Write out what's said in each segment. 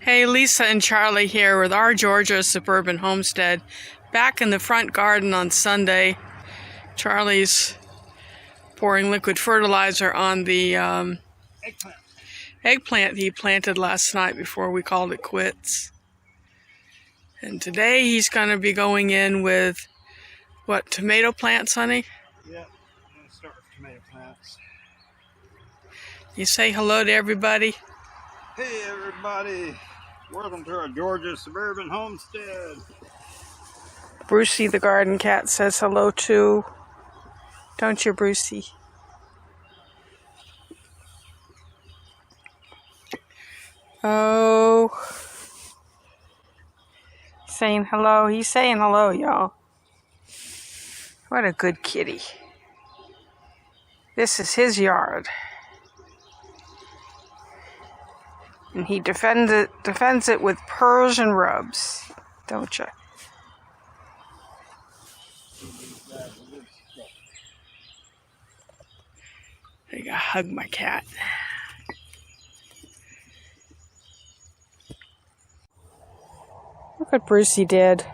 Hey, Lisa and Charlie here with our Georgia suburban homestead. Back in the front garden on Sunday, Charlie's pouring liquid fertilizer on the eggplant he planted last night before we called it quits. And today he's going to be going in with, what, tomato plants, honey? Yeah, I'm going to start with tomato plants. You say hello to everybody? Hey everybody, welcome to our Georgia suburban homestead. Brucey the garden cat says hello too. Don't you, Brucey? Oh, saying hello. He's saying hello, y'all. What a good kitty. This is his yard. And he defends it with purrs and rubs, don't you? I gotta hug my cat. Look what Brucey did.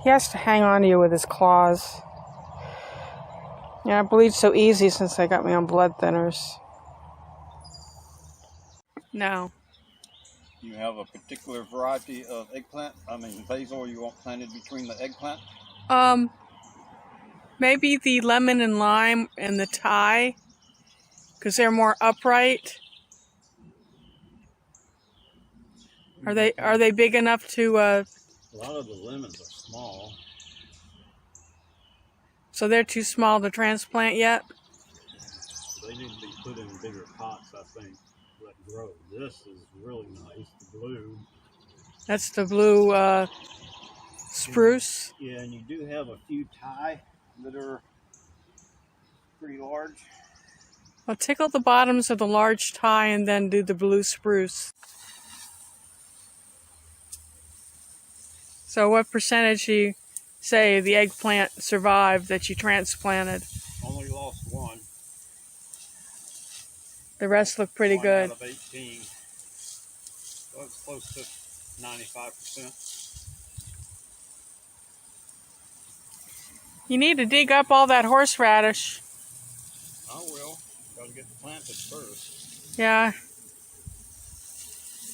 He has to hang on to you with his claws. Yeah, I bleed so easy since they got me on blood thinners. No. You have a particular variety of eggplant, basil you want planted between the eggplant? Maybe the lemon and lime and the Thai, because they're more upright. Are they big enough to? A lot of the lemons are small. So they're too small to transplant yet? They need to be put in bigger pots, I think, let grow. This is really nice, the blue. That's the blue spruce? Yeah, and you do have a few Thai that are pretty large. Well, tickle the bottoms of the large Thai and then do the blue spruce. So what percentage do you say the eggplant survived that you transplanted? Only lost one. The rest look pretty good. Out of 18. So it's close to 95%. You need to dig up all that horseradish. I will. Got to get it planted first. Yeah.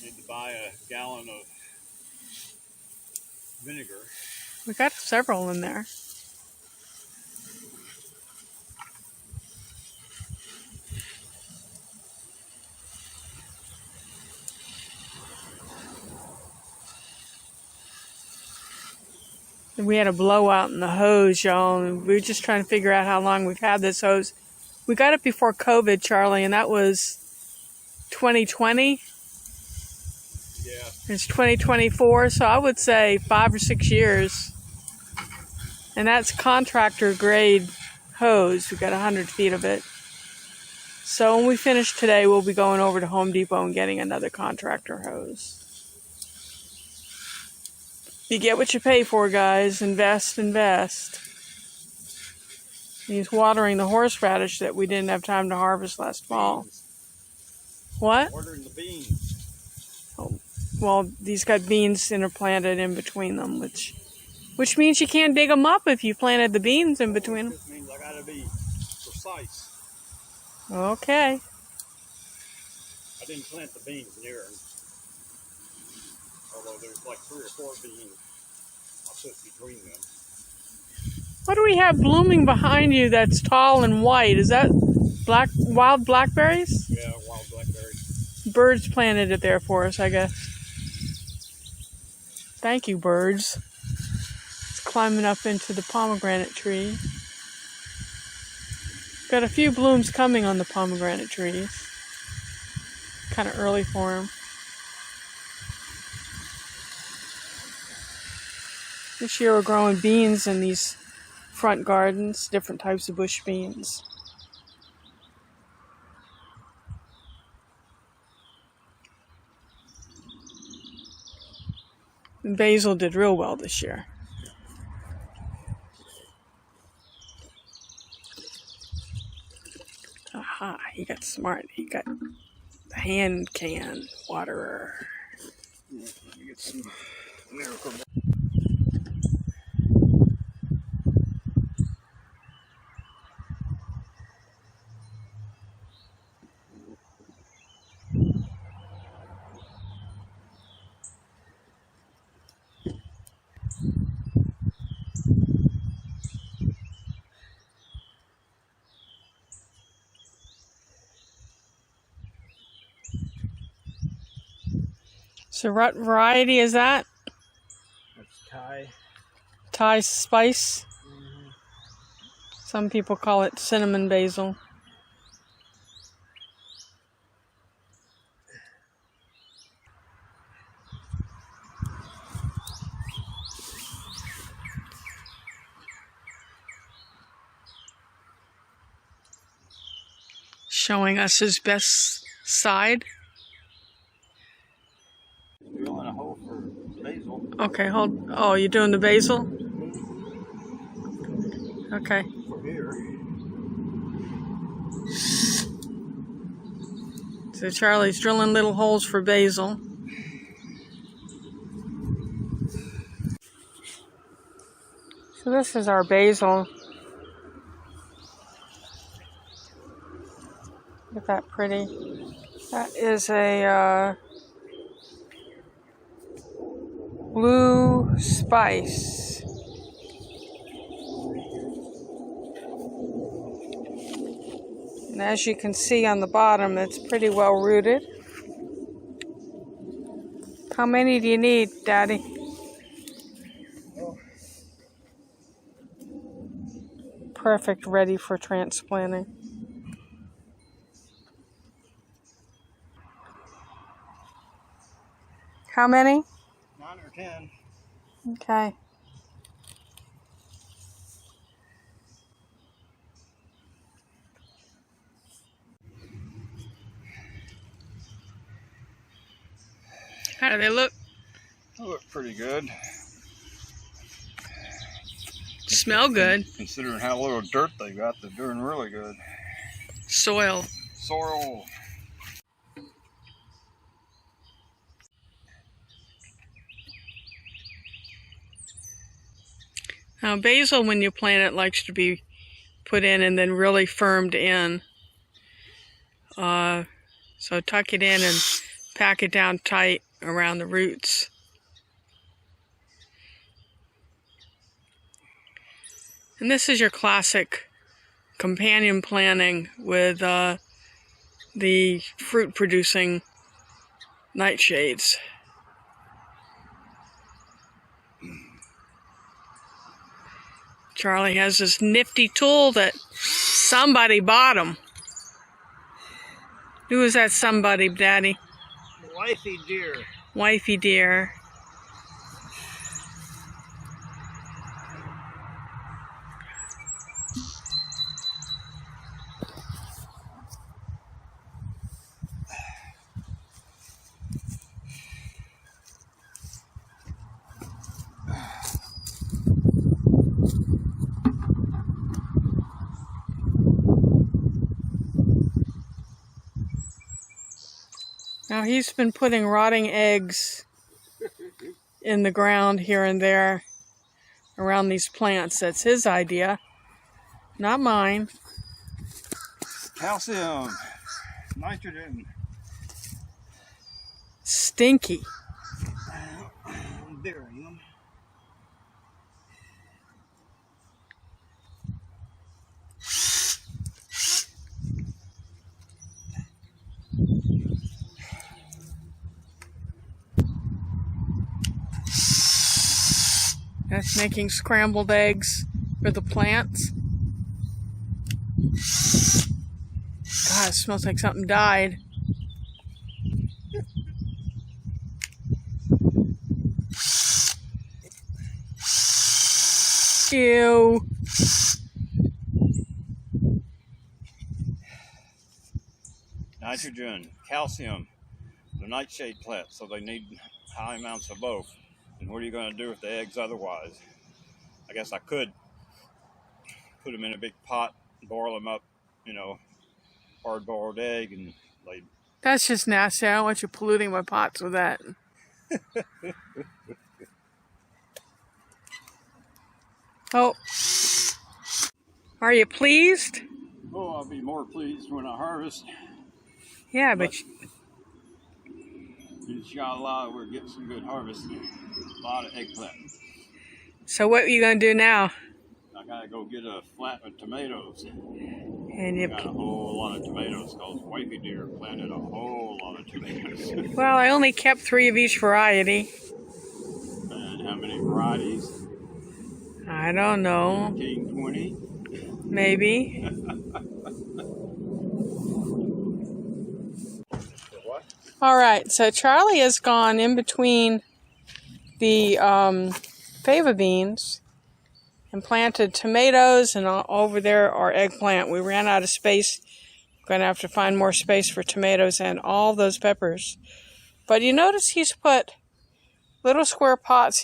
Need to buy a gallon of vinegar. We got several in there. We had a blowout in the hose, y'all, and we were just trying to figure out how long we've had this hose. We got it before COVID, Charlie, and that was 2020. Yeah. It's 2024, so I would say 5 or 6 years. And that's contractor grade hose. We got 100 feet of it. So when we finish today, we'll be going over to Home Depot and getting another contractor hose. You get what you pay for, guys. Invest, invest. He's watering the horseradish that we didn't have time to harvest last fall. What? Watering the beans. Oh, well, these got beans interplanted in between them, which means you can't dig them up if you planted the beans in between them. This means I gotta be precise. Okay. I didn't plant the beans near them. Although there's like 3 or 4 beans I'll put between them. What do we have blooming behind you that's tall and white? Is that wild blackberries? Yeah, wild blackberries. Birds planted it there for us, I guess. Thank you, birds. It's climbing up into the pomegranate tree. Got a few blooms coming on the pomegranate trees. Kind of early for them. This year we're growing beans in these front gardens, different types of bush beans. And Basil did real well this year. Aha, he got smart. He got The hand can waterer. Yeah, let me get some miracle. So what variety is that? That's Thai. Thai spice? Some people call it cinnamon basil. Showing us his best side. Drilling a hole for basil. Okay, hold. Oh, you're doing the basil? Okay. For here. So Charlie's drilling little holes for basil. So this is our basil. Look at that pretty. That is a blue spice. And as you can see on the bottom, it's pretty well rooted. How many do you need, Daddy? Perfect, ready for transplanting. How many? 9 or 10. Okay. How do they look? They look pretty good. Smell good. Considering how little dirt they got, they're doing really good. Soil. Sorrel. Now basil, when you plant it, likes to be put in and then really firmed in. So tuck it in and pack it down tight around the roots. And this is your classic companion planting with the fruit-producing nightshades. Charlie has this nifty tool that somebody bought him. Who is that somebody, Daddy? Wifey deer. Wifey dear. Now he's been putting rotting eggs in the ground here and there around these plants. That's his idea, not mine. Calcium. Nitrogen. Stinky. Barium. That's making scrambled eggs for the plants. God, it smells like something died. Ew. Nitrogen, calcium, the nightshade plants, so they need high amounts of both. And what are you going to do with the eggs otherwise? I guess I could put them in a big pot, boil them up, you know, hard-boiled egg, and they That's just nasty. I don't want you polluting my pots with that. Oh. Are you pleased? Oh, I'll be more pleased when I harvest. Yeah, but Inshallah, we're getting some good harvest. A lot of eggplant. so what are you going to do now? I gotta go get a flat of tomatoes. And you Got a whole lot of tomatoes because Wifey Deer planted a whole lot of tomatoes. Well, I only kept 3 of each variety. And how many varieties? I don't know. 15, 20? Maybe. What? All right, so Charlie has gone in between the fava beans and planted tomatoes, and over there are eggplant. We ran out of space. We're going to have to find more space for tomatoes and all those peppers. But you notice he's put little square pots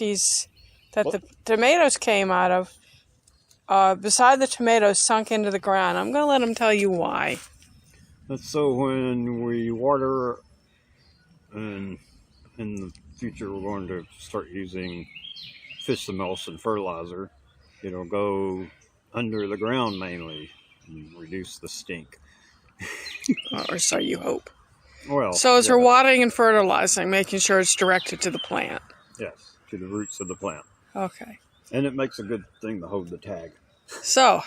that the tomatoes came out of beside the tomatoes, sunk into the ground. I'm going to let him tell you why. That's so when we water, and in the future we're going to start using fish emulsion fertilizer. It'll go under the ground mainly and reduce the stink. Or so you hope. Well, So as we're watering and fertilizing, making sure it's directed to the plant. yes, to the roots of the plant. Okay. And it makes a good thing to hold the tag. So,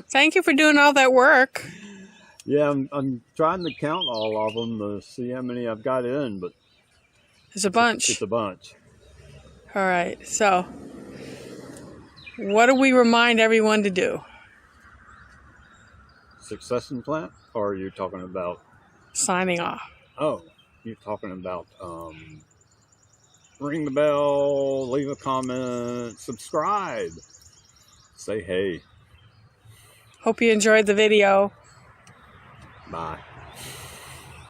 thank you for doing all that work. Yeah, I'm trying to count all of them to see how many I've got in, but There's a bunch. it's a bunch. All right. So, what do we remind everyone to do? Success in plant? Or are you talking about... Signing off. Oh, you're talking about ring the bell, leave a comment, subscribe, say hey. Hope you enjoyed the video. Bye.